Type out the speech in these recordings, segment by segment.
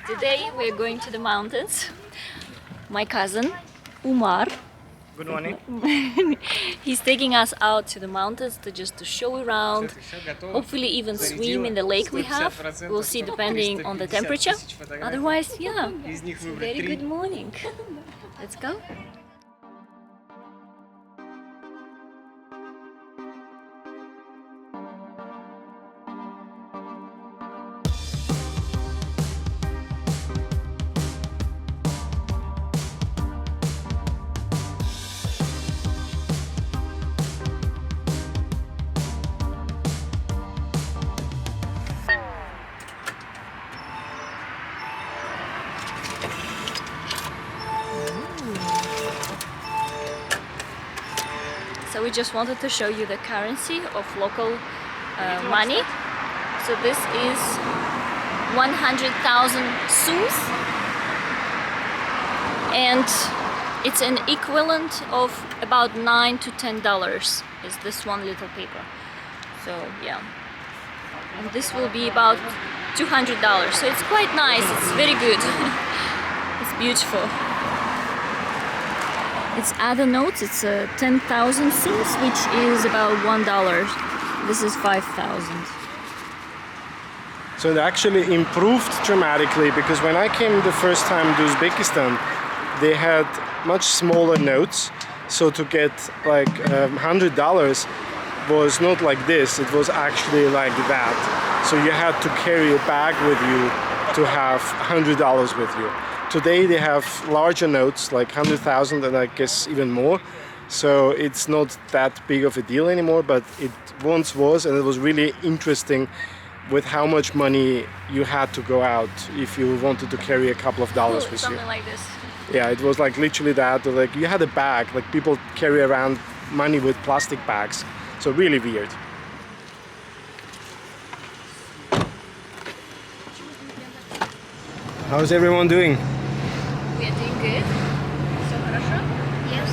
Today we're going to the mountains. My cousin, Umar, Good morning. he's taking us out to the mountains to show around, hopefully even swim in the lake we have. We'll see depending on the temperature. Otherwise, yeah, it's a very good morning. Let's go. So we just wanted to show you the currency of local money. So this is 100,000 sous, and it's an equivalent of about $9 to $10 is this one little paper. So yeah, and this will be about $200. So it's quite nice. It's very good. It's beautiful. It's other notes, it's 10,000 sous, which is about $1. This is 5,000. So it actually improved dramatically, because when I came the first time to Uzbekistan, they had much smaller notes. So to get like $100 was not like this, it was actually like that. So you had to carry a bag with you to have $100 with you. Today they have larger notes, like 100,000 and I guess even more. So it's not that big of a deal anymore, but it once was, and it was really interesting with how much money you had to go out if you wanted to carry a couple of dollars with you. Something like this. Yeah, it was like literally that, or like you had a bag, like people carry around money with plastic bags. So really weird. How's everyone doing? We are doing good. So хорошо? Yes.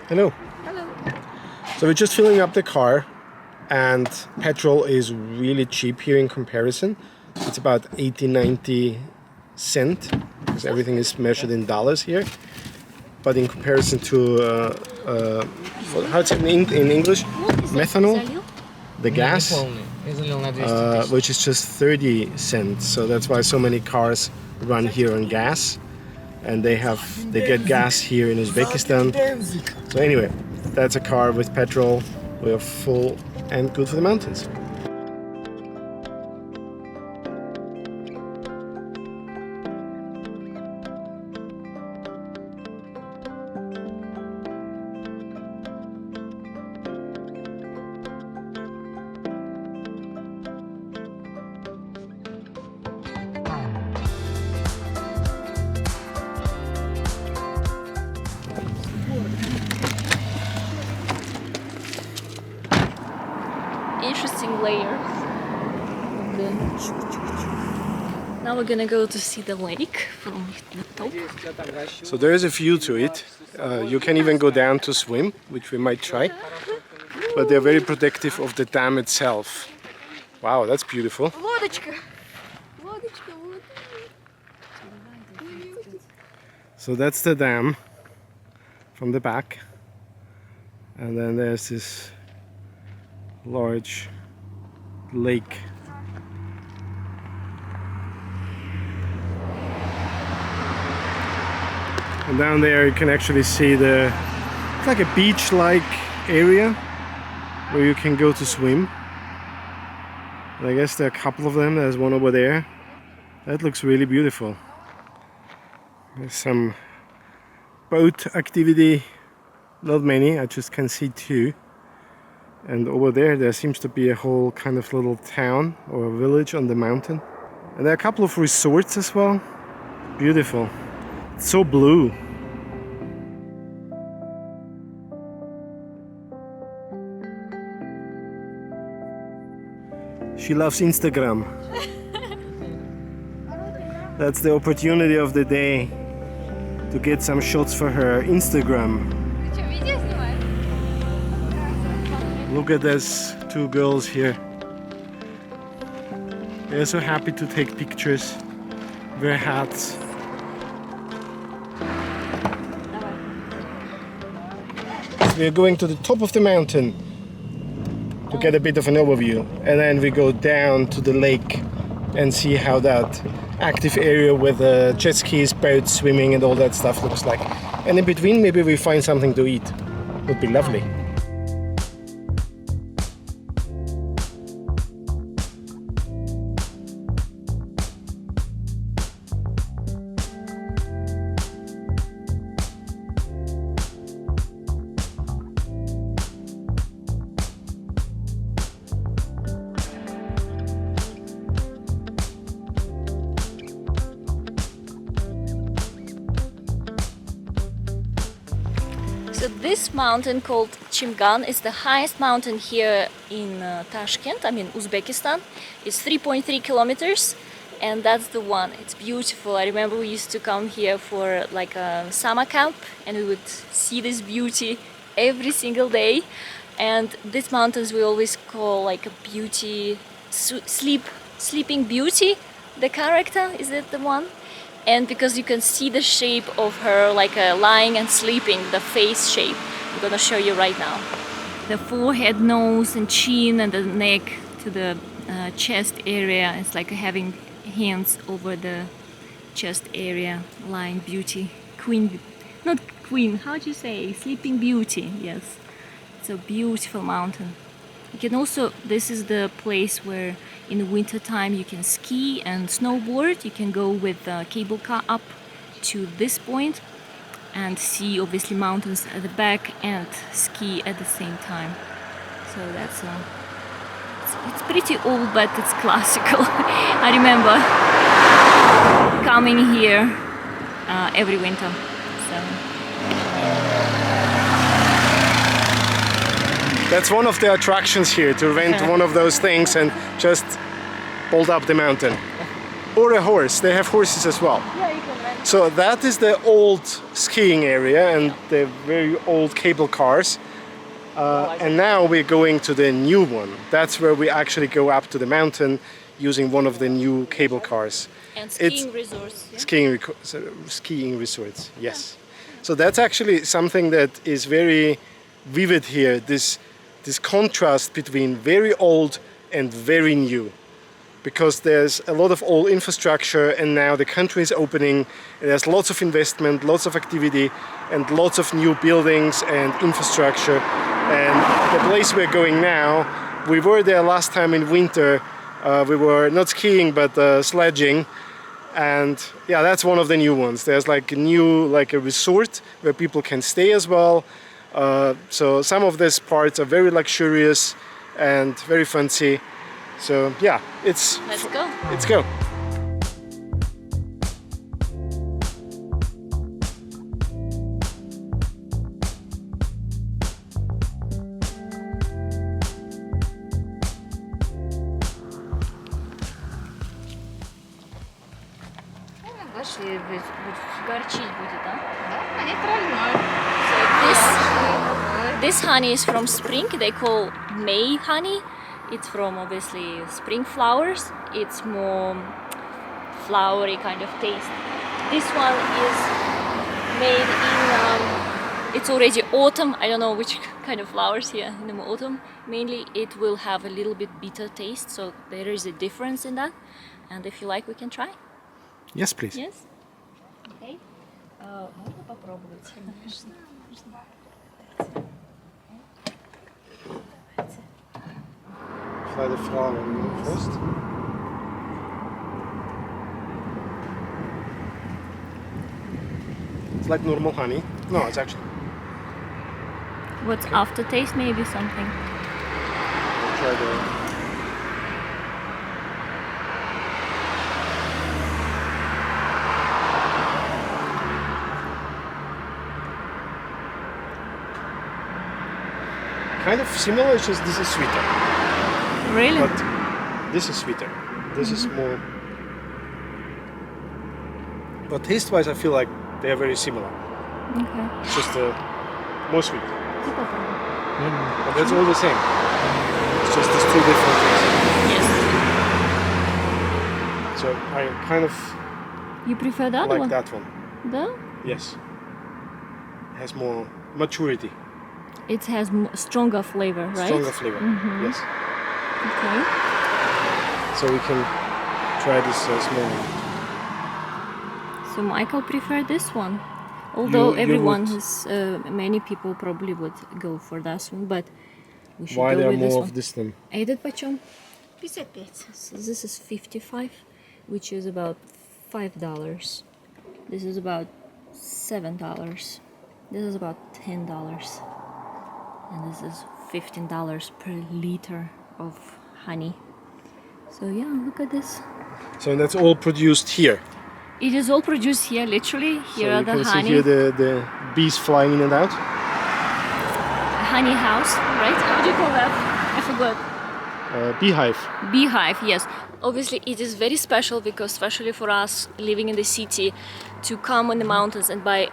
Hello. Hello. So we're just filling up the car, and petrol is really cheap here in comparison. It's about 80-90 cents, because everything is measured in dollars here. But in comparison to how it's in English, methanol, the gas, which is just 30 cents. So that's why so many cars run here on gas, and they get gas here in Uzbekistan. So anyway, that's a car with petrol. We are full and good for the mountains. Interesting layers. Now we're gonna go to see the lake from the top. So there is a view to it. You can even go down to swim, which we might try. But they're very protective of the dam itself. Wow, that's beautiful. Водочка. Водочка, So that's the dam from the back. And then there's this large lake. And down there you can actually see it's like a beach-like area where you can go to swim. And I guess there are a couple of them. There's one over there. That looks really beautiful. There's some boat activity, not many, I just can see two. And over there seems to be a whole kind of little town or village on the mountain. And there are a couple of resorts as well. Beautiful. It's so blue. She loves Instagram. That's the opportunity of the day to get some shots for her Instagram. Look at those two girls here. They're so happy to take pictures. Wear hats. We're going to the top of the mountain to get a bit of an overview, and then we go down to the lake and see how that active area with jet skis, boats, swimming and all that stuff looks like. And in between maybe we find something to eat. Would be lovely. So this mountain called Chimgan is the highest mountain here in Tashkent, I mean Uzbekistan. It's 3.3 kilometers and that's the one. It's beautiful. I remember we used to come here for like a summer camp and we would see this beauty every single day. And these mountains we always call like a beauty, sleeping beauty, the character, is that the one? And because you can see the shape of her like lying and sleeping, the face shape. I'm gonna show you right now. The forehead, nose and chin and the neck to the chest area. It's like having hands over the chest area, lying beauty. Queen, not queen, how do you say? Sleeping beauty, yes. It's a beautiful mountain. You can also, this is the place where in the winter time you can ski and snowboard. You can go with a cable car up to this point and see obviously mountains at the back and ski at the same time. So that's it's pretty old but it's classical. I remember coming here every winter. So. That's one of the attractions here, to rent one of those things and just bolt up the mountain. Or a horse, they have horses as well. Yeah, you can rent. So that is the old skiing area and the very old cable cars. And now we're going to the new one. That's where we actually go up to the mountain using one of the new cable cars. And skiing resorts. Yeah? Skiing resorts, yes. So that's actually something that is very vivid here, this contrast between very old and very new. Because there's a lot of old infrastructure and now the country is opening, and there's lots of investment, lots of activity and lots of new buildings and infrastructure. And the place we're going now, we were there last time in winter, we were not skiing but sledging, and yeah, that's one of the new ones. There's like a resort where people can stay as well. So some of these parts are very luxurious and very fancy. So yeah, let's go. Let's go. This honey is from spring. They call May honey. It's from obviously spring flowers. It's more flowery kind of taste. This one is made in, it's already autumn. I don't know which kind of flowers here in the autumn. Mainly it will have a little bit bitter taste, so there is a difference in that. And if you like, we can try. Yes, please. Yes. Okay. Можно попробовать? Try the flower first. It's like normal honey. No, it's actually. What's aftertaste? Maybe something. I'll try the. Kind of similar, it's just this is sweeter. Really? But this is sweeter. This is more. But taste-wise, I feel like they are very similar. Okay. It's just more sweet. But that's all the same. It's just these two different things. Yes. So I kind of You prefer that like one? that one. The? Yes. It has more maturity, It has stronger flavor, right? stronger flavor. Yes. Okay. So we can try this small one. So Michael preferred this one. Although You everyone would- has, many people probably would go for that one, but we should Why go there are with this more one. of this than? А этот почем? 55. So this is 55, which is about $5. This is about $7. This is about $10. And this is $15 per liter of honey. So yeah, look at this. So that's all produced here. It is all produced here, literally. Here So are you the can see honey. here the bees flying in and out. Honey house, right? How do you call that? I forgot. Beehive. Beehive, yes. Obviously, it is very special because, especially for us living in the city, to come on the mountains and buy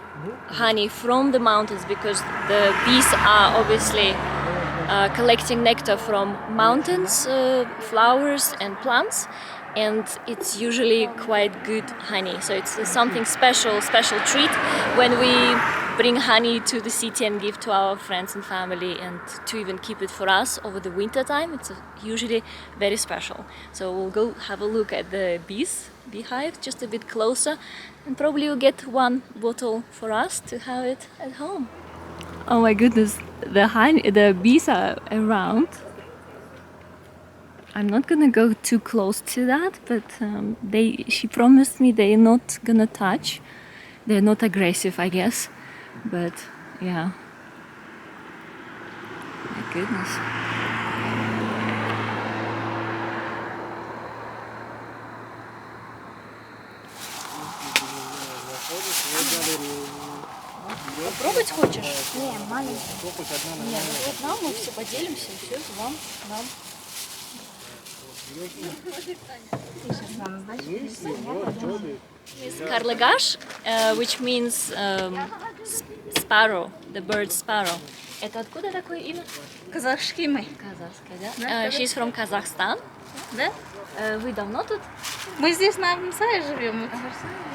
honey from the mountains, because the bees are obviously collecting nectar from mountains, flowers, and plants, and it's usually quite good honey. So it's something special treat when we bring honey to the city and give to our friends and family, and to even keep it for us over the winter time. It's usually very special. So we'll go have a look at the beehive just a bit closer, and probably you'll get one bottle for us to have it at home. Oh my goodness, the bees are around. I'm not gonna go too close to that, but she promised me they're not gonna touch. They're not aggressive, I guess. But yeah, my goodness. Попробовать хочешь? Не, маленький. Нет, вот нам мы все поделимся, и все вам. Is Karlagash, which means sparrow, the bird sparrow. Это откуда такое имя? Казахский мы. Казахское, да? She's from Kazakhstan. Да? Вы давно тут? Мы здесь на Амсае живем.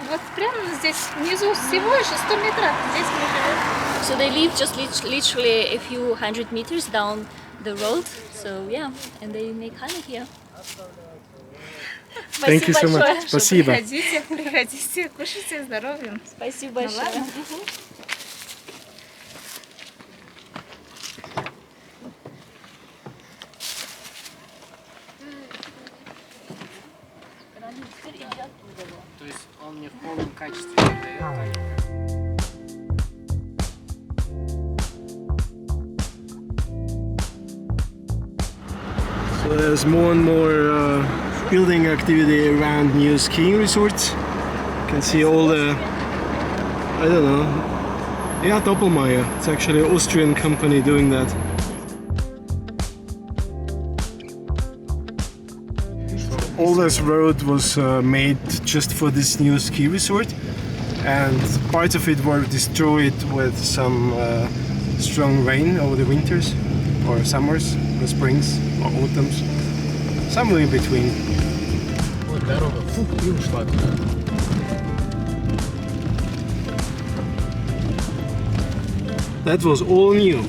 Вот прямо здесь внизу всего лишь 100 метров. Здесь мы живем. So they live just literally a few hundred meters down the road. So yeah, and they make honey here. Thank you so much. большое. Спасибо. Приходите, кушайте, здоровьем. Спасибо большое. ладно. То есть он мне в полном качестве передает. So there's more and more building activity around new skiing resorts. You can see all the, I don't know, yeah, Doppelmayr. It's actually an Austrian company doing that. All this road was made just for this new ski resort, and parts of it were destroyed with some strong rain over the winters or summers or springs or autumns, somewhere in between. Вот дорога, фух, и ушла туда. That was all new.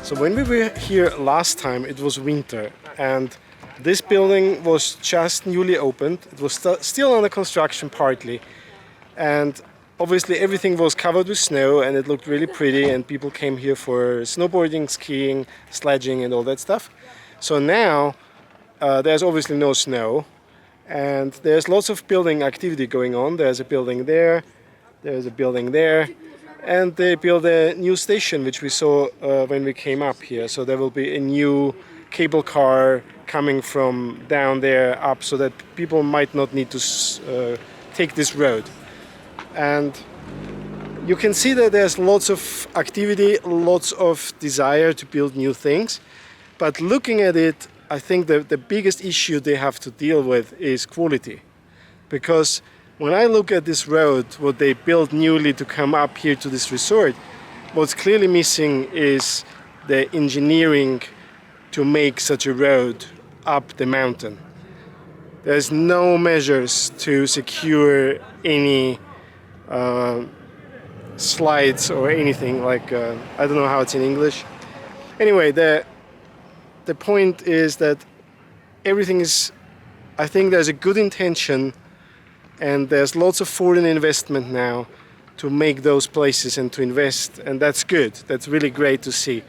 So when we were here last time, it was winter, And this building was just newly opened. It was still under construction partly. And obviously everything was covered with snow and it looked really pretty, and people came here for snowboarding, skiing, sledging and all that stuff. So now there's obviously no snow and there's lots of building activity going on. There's a building there, there's a building there, and they built a new station which we saw when we came up here. So there will be a new cable car coming from down there up so that people might not need to take this road. And you can see that there's lots of activity, lots of desire to build new things. But looking at it, I think the biggest issue they have to deal with is quality. Because when I look at this road, what they built newly to come up here to this resort, what's clearly missing is the engineering to make such a road up the mountain. There's no measures to secure any slides or anything like I don't know how it's in English. Anyway, the point is that everything is, I think there's a good intention and there's lots of foreign investment now to make those places and to invest, and that's good. That's really great to see.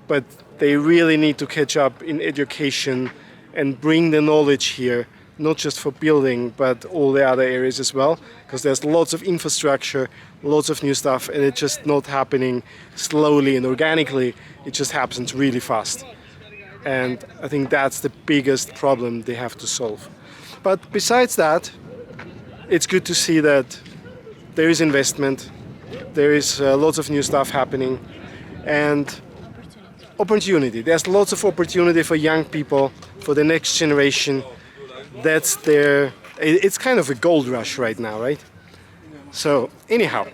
But they really need to catch up in education and bring the knowledge here, not just for building, but all the other areas as well, because there's lots of infrastructure, lots of new stuff, and it's just not happening slowly and organically. It just happens really fast. And I think that's the biggest problem they have to solve. But besides that, it's good to see that there is investment, there is lots of new stuff happening, and opportunity. There's lots of opportunity for young people, for the next generation. That's their, it's kind of a gold rush right now, right? So anyhow,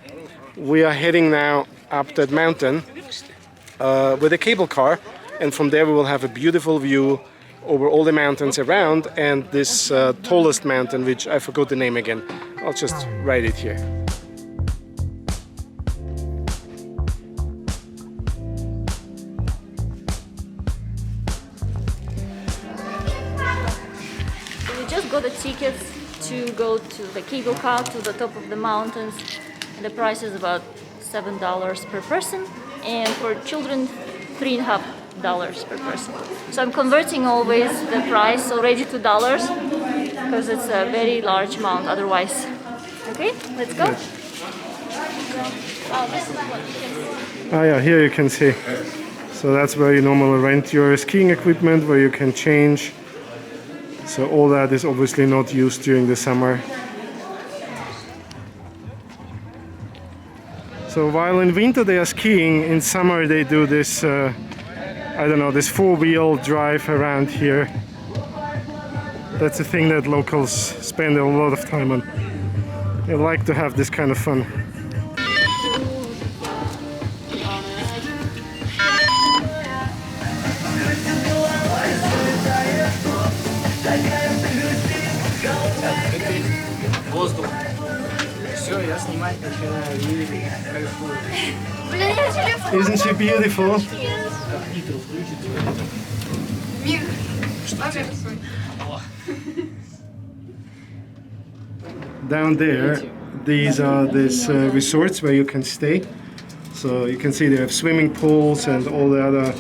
we are heading now up that mountain with a cable car, and from there we will have a beautiful view over all the mountains around and this tallest mountain, which I forgot the name again. I'll just write it here. Got the tickets to go to the cable car to the top of the mountains, and the price is about $7 per person, and for children $3.50 per person. So I'm converting always the price already to dollars because it's a very large amount otherwise. Okay, let's go. Oh, this is what you can see. Ah yeah, here you can see. So that's where you normally rent your skiing equipment, where you can change. So all that is obviously not used during the summer. So while in winter they are skiing, in summer they do this, I don't know, this four-wheel drive around here. That's a thing that locals spend a lot of time on. They like to have this kind of fun. Воздух. Все, я снимать начинаю. И кайфую. Isn't she beautiful? Нитро включите. Down there, these are these resorts where you can stay. So you can see they have swimming pools and all the other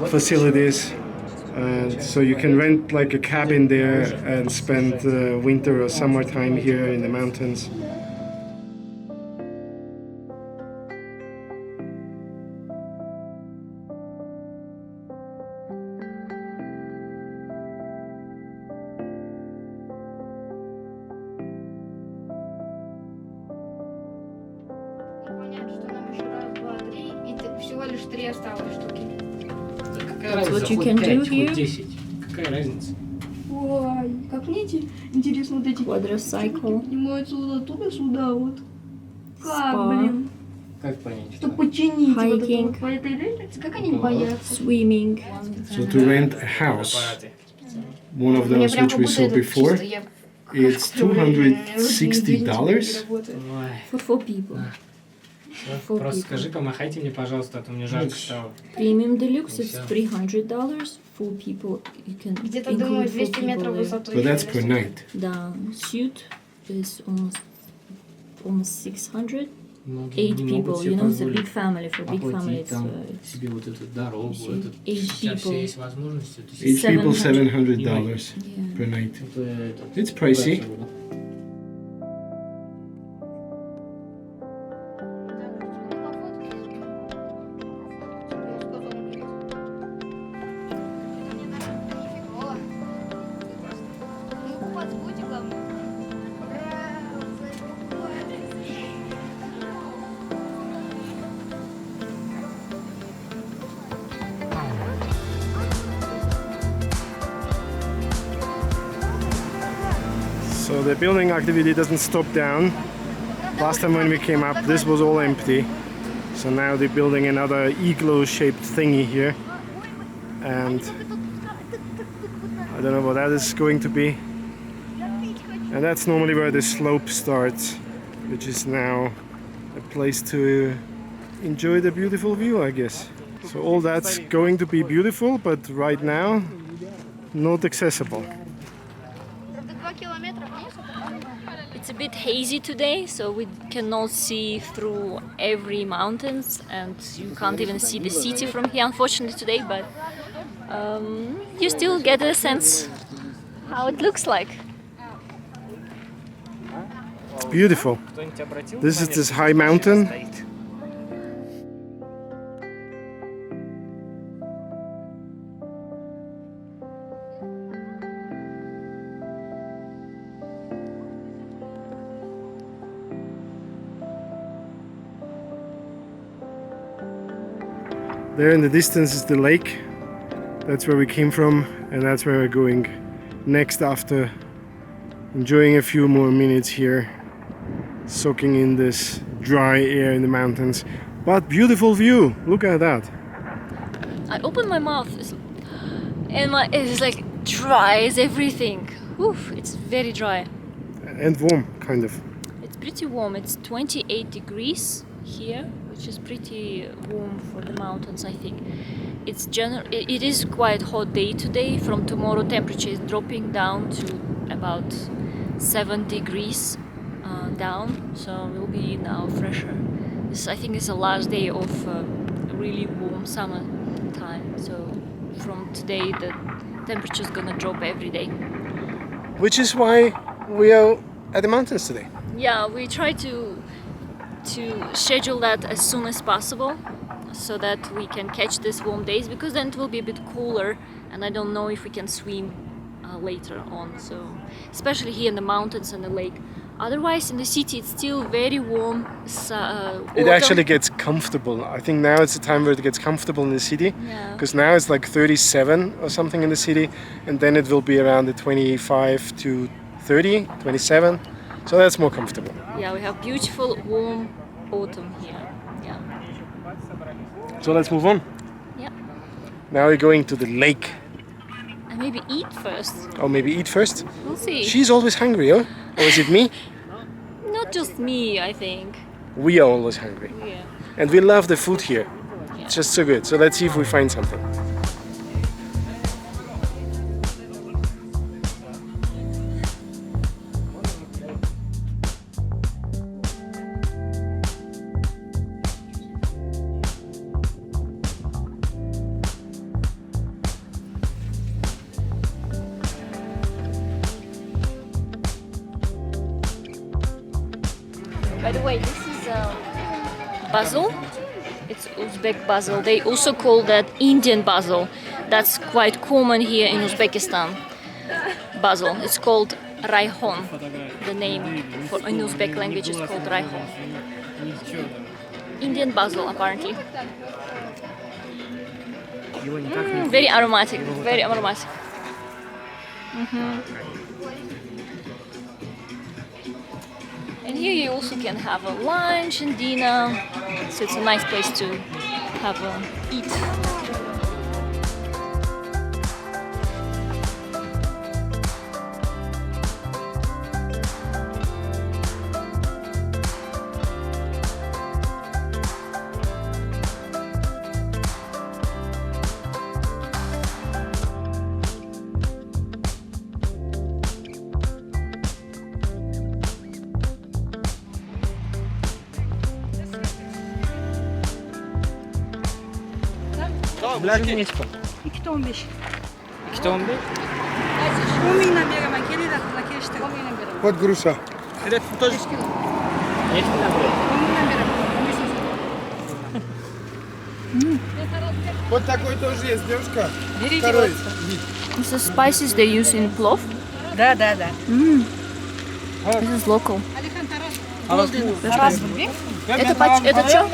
facilities. And so you can rent like a cabin there and spend winter or summertime here in the mountains. Понятно, что нам еще раз, два, три, и всего лишь 3 осталось штуки. Какая That's what разница, you хоть can do 5, here. хоть 10. Какая разница? Ой, как мне интересно вот эти Quadricycle. поднимаются вот оттуда сюда вот. Как, Spa. блин? Как понять? Чтобы починить вот это Hiking. вот по этой лестнице, как они боятся? Swimming. So to rent a house, one of Мне those прям which как we будто saw это before, чисто, я it's $260. For 4 people. 4 Просто people. скажи, помахайте мне, пожалуйста, а то мне жарко стало. Premium Deluxe is Всё. $300. 4 people you can Где-то, include думаю, 4 200 метров people в there. высоту. But that's еще per растут. night. The suite is almost 600. Многие 8 не могут people, себе you know, it's a позволить big family. For big family, оплатить it's, там it's себе вот эту дорогу, see, этот, 8 сейчас people. все есть возможности. то есть 8 people, $700. $700 yeah. per night. это, этот, It's pricey. дешево, да. Ну, купаться будете, главное. So the building activity doesn't stop down. Last time when we came up, this was all empty. So now they're building another igloo-shaped thingy here. And I don't know what that is going to be. And that's normally where the slope starts, which is now a place to enjoy the beautiful view, I guess. So all that's going to be beautiful, but right now, not accessible. Правда, 2 километра вниз. It's a bit hazy today, so we cannot see through every mountains, and you can't even see the city from here, unfortunately, today. But you still get a sense how it looks like. It's beautiful. Кто-нибудь обратил This is внимание, this что high машина mountain. стоит? There in the distance is the lake. That's where we came from, and that's where we're going next after enjoying a few more minutes here, soaking in this dry air in the mountains. But beautiful view, look at that. I open my mouth, and it's like dry as everything. Oof, it's very dry. And warm, kind of. It's pretty warm. It's 28 degrees here, which is pretty warm for the mountains, I think. It is quite hot day today. From tomorrow, temperature is dropping down to about 7 degrees down, so we'll be now fresher. This, I think, is the last day of really warm summer time. So from today, the temperature is gonna drop every day. Which is why we are at the mountains today. Yeah, we try to schedule that as soon as possible so that we can catch these warm days, because then it will be a bit cooler, and I don't know if we can swim later on. So especially here in the mountains and the lake. Otherwise in the city it's still very warm. It actually gets comfortable. I think now it's the time where it gets comfortable in the city. Yeah. Because now it's like 37 or something in the city, and then it will be around the 25 to 30, 27. So that's more comfortable. Yeah, we have beautiful warm autumn here. Yeah. So let's move on. Yeah. Now we're going to the lake. And maybe eat first. Or maybe eat first. We'll see. She's always hungry, oh? Or is it me? Not just me, I think. We are always hungry. Yeah. And we love the food here. Yeah. It's just so good. So let's see if we find something. By the way, this is basil. It's Uzbek basil. They also call that Indian basil. That's quite common here in Uzbekistan. Basil. It's called raihon. The name for in Uzbek language is called raihon. Indian basil, apparently. Very aromatic. Very aromatic. And here you also can have a lunch and dinner, so it's a nice place to have a eat. Neçə? 2.15. 2.11? 10 mindən verəmən, gəlir axıra keçdi. 10 mindən verəmən. Вот груша. Neçə mindən bura? 10 mindən verəmən. Вот такой тоже есть, девушка. Берите Второй. вот. This is spices they use in plov. Да, да, да. This is local. Раз был. Это что?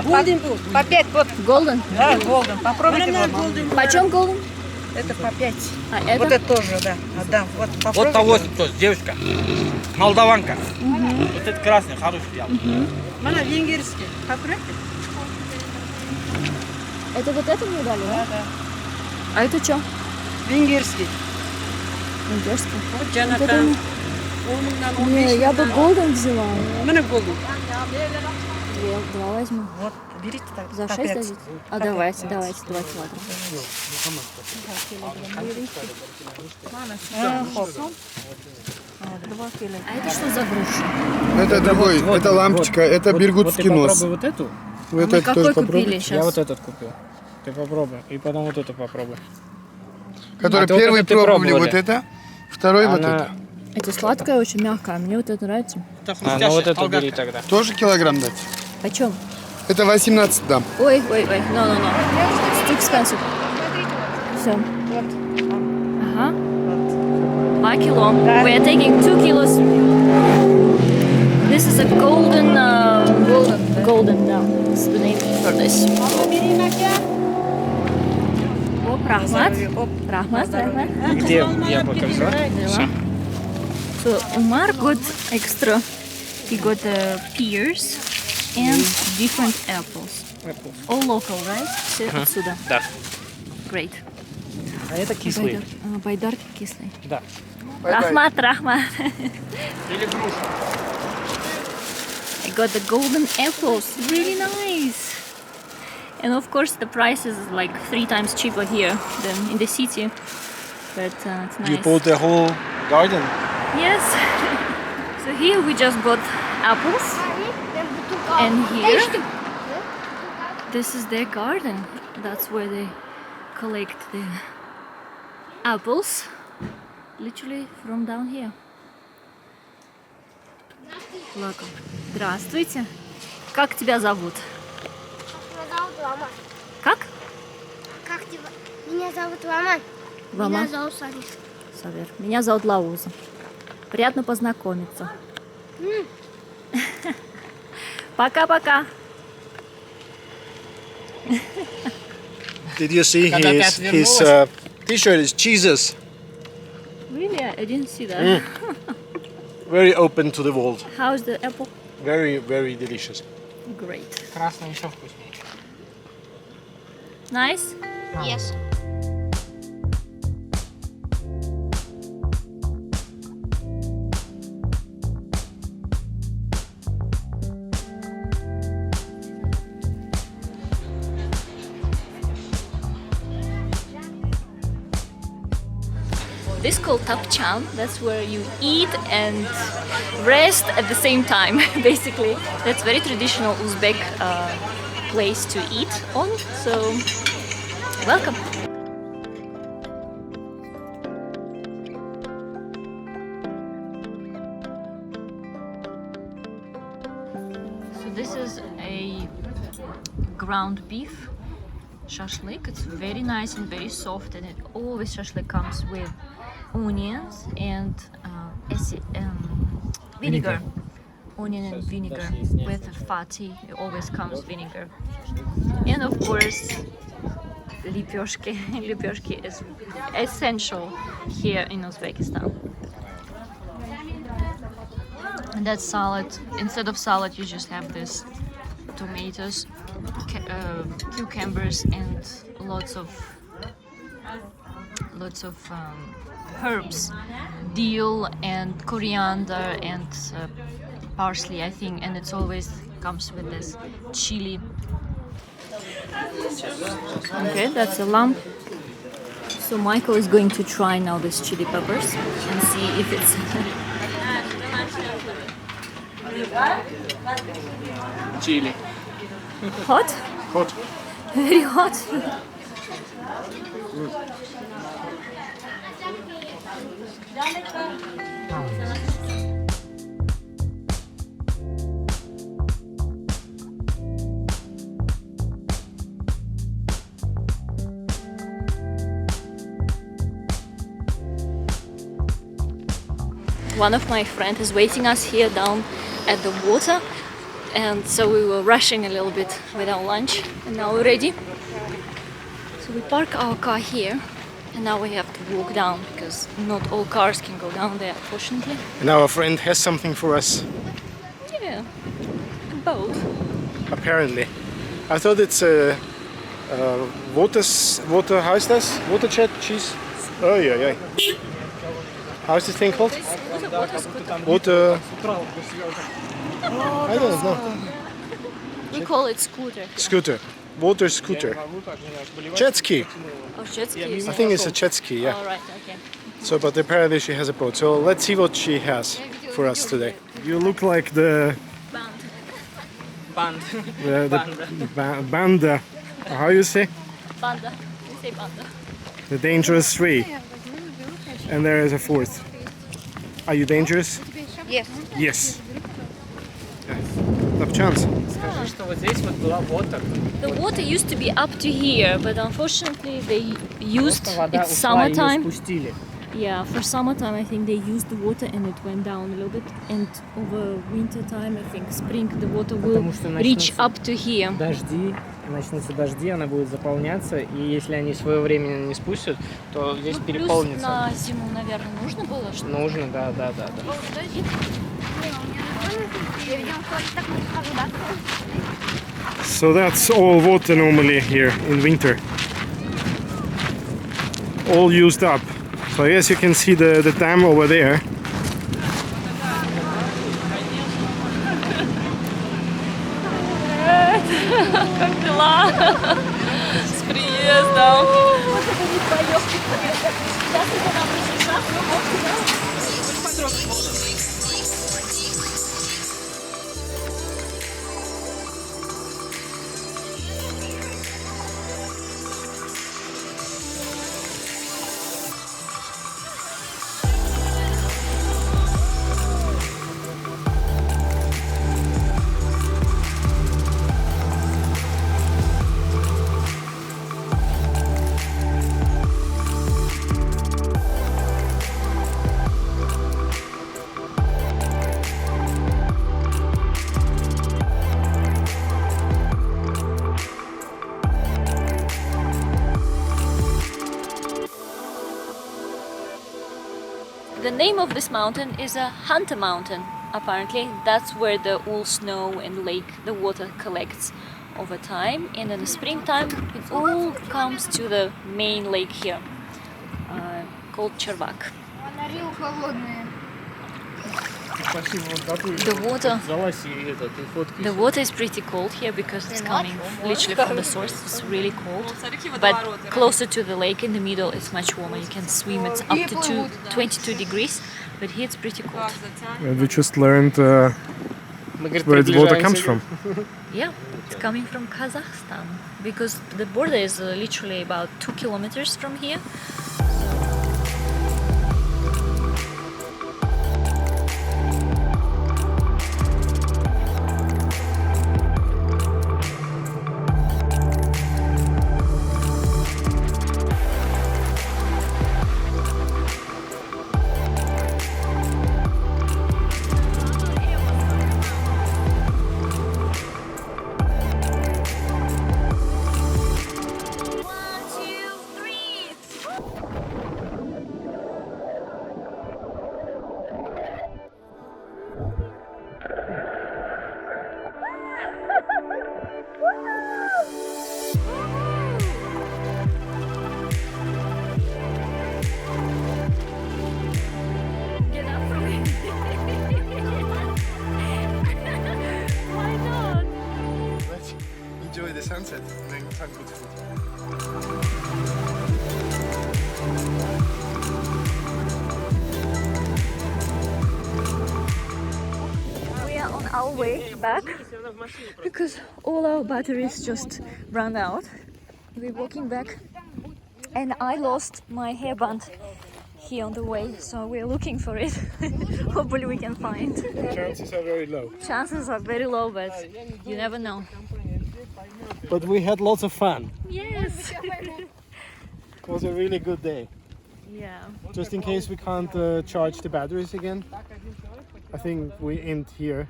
Голден был. По 5, вот. Golden. Да, голден. Попробуйте. Вот. Почем golden? Это по 5. А это? Вот это тоже, да. Отдам. Вот Вот попробуйте. по 8 тоже, девушка. Молдаванка. Вот это красный, хороший яблок. Мана венгерский. Попробуйте. Это вот это мне дали, Да, да? да. А это что? Венгерский. Индийский. Вот Вот Джанатан. это... 10 mindən 15 Не, я бы golden взяла. Мана голден. Два возьму. Вот, берите так. За по 6 5. дадите? А давайте, 2 килограмма. Хоп. А это что за груша? Это другой, вот, это лампочка, это биргутский нос. Попробуй вот эту. Вы Мы это какой тоже купили попробуйте. сейчас? Я вот этот купил. Ты попробуй. И потом вот эту попробуй. Который А то вот первый это ты пробовали, пробовали. вот это, второй вот Она- это. Это сладкое, очень мягкое. Мне вот это нравится. А, Это ну вот хрустящая эту бери колгатка. тогда. Тоже килограмм дать? Почем? Это 18 дам. Ой, no. It's too expensive. Все. Ага. 2 кило. We are taking 2 kilos. This is a golden, да. That's the name for this. Оп, рахмат. Рахмат. Где яблоко взяла? Всё. So Umar got extra. He got pears and different apples. All local, right? Все отсюда. Да. Great. А это кислый. Байдар кислый. Да. Рахмат. Или груша. I got the golden apples. Really nice. And of course the price is like 3 times cheaper here than in the city. But it's nice. You bought the whole garden? Yes. So here we just got apples. And here, this is their garden. That's where they collect the apples. Literally from down here. Look. Здравствуйте. Как тебя зовут? Меня зовут Лама. Как? Как тебя? Меня зовут Лама. Лама. Меня зовут Сарис. Супер. Меня зовут Лауза. Приятно познакомиться. Пока-пока. Did you see Когда ты his отвернулась. t-shirt is Jesus? Really? I didn't see that. Very open to the world. How's the apple? Very, very delicious. Great. Красный еще вкуснее. Nice? Yes. This is called Tapchan. That's where you eat and rest at the same time, basically. That's very traditional Uzbek place to eat on. So, welcome. So this is a ground beef shashlik. It's very nice and very soft, and it always shashlik comes with onions and vinegar. Onion and vinegar with fatty. It always comes vinegar. And of course, lipyoshki. Lipyoshki is essential here in Uzbekistan. And that salad, instead of salad, you just have this tomatoes, cucumbers, and lots of herbs, dill and coriander and parsley, I think, and it's always comes with this chili. Okay, that's a lamb. So Michael is going to try now this chili peppers and see if it's Чили. hot. Hot. Very hot. One of my friends is waiting us here down at the water, and so we were rushing a little bit with our lunch, and now we're ready. So we park our car here, and now we have to walk down because not all cars can go down there, unfortunately. And our friend has something for us, Yeah, a boat. apparently. I thought it's a water, how is this? Water jet cheese? Oh yeah, yeah. How's this thing called? Water. I don't know. We call it scooter. Scooter. Water scooter. Jet ski. Oh, jet ski. I think it's a jet ski, yeah. All right, okay. So, but apparently she has a boat. So let's see what she has for us today. You look like the Band. banda. How you say? Banda. We say banda. The dangerous three. And there is a fourth. Are you dangerous? Yes. Yes. Tapchan. Скажи, что вот здесь вот была water. The water used to be up to here, but unfortunately they used Просто вода it's ушла, её summertime. спустили. Yeah, for summertime I think they used the water and it went down a little bit. And over winter time, I think spring, the water will Потому что reach начнутся up to here. Дожди, начнутся дожди, она будет заполняться, и если они своевременно не спустят, то здесь Ну, плюс переполнится. на зиму, наверное, нужно было, что Нужно, да. So that's all water normally here in winter. All used up. So I guess you can see the dam over there. Как дела? С приездом! The name of this mountain is a hunter mountain. Apparently, that's where the all snow and lake, the water collects over time. And in the springtime, it all comes to the main lake here, called Червак. The water is pretty cold here because it's coming literally from the source. It's really cold, but closer to the lake in the middle it's much warmer. You can swim. It's up to 22 degrees, but here it's pretty cold. We just learned where the water comes from. Yeah, it's coming from Kazakhstan because the border is literally about 2 kilometers from here. Enjoy the sunset and then have good food. We are on our way back because all our batteries just ran out. We're walking back, and I lost my hairband here on the way, so we're looking for it. Hopefully we can find. Chances are very low. Chances are very low, but you never know. But we had lots of fun. Yes. It was a really good day. Yeah. Just in case we can't charge the batteries again, I think we end here.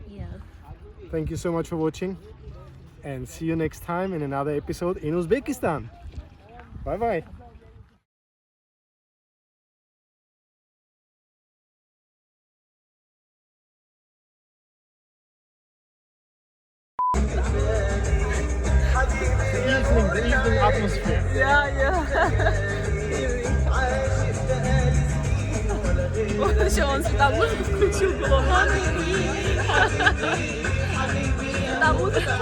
Yeah. Thank you so much for watching, and see you next time in another episode in Uzbekistan. Bye bye. The evening atmosphere. Все, он сюда музыку включил, было. Там музыка.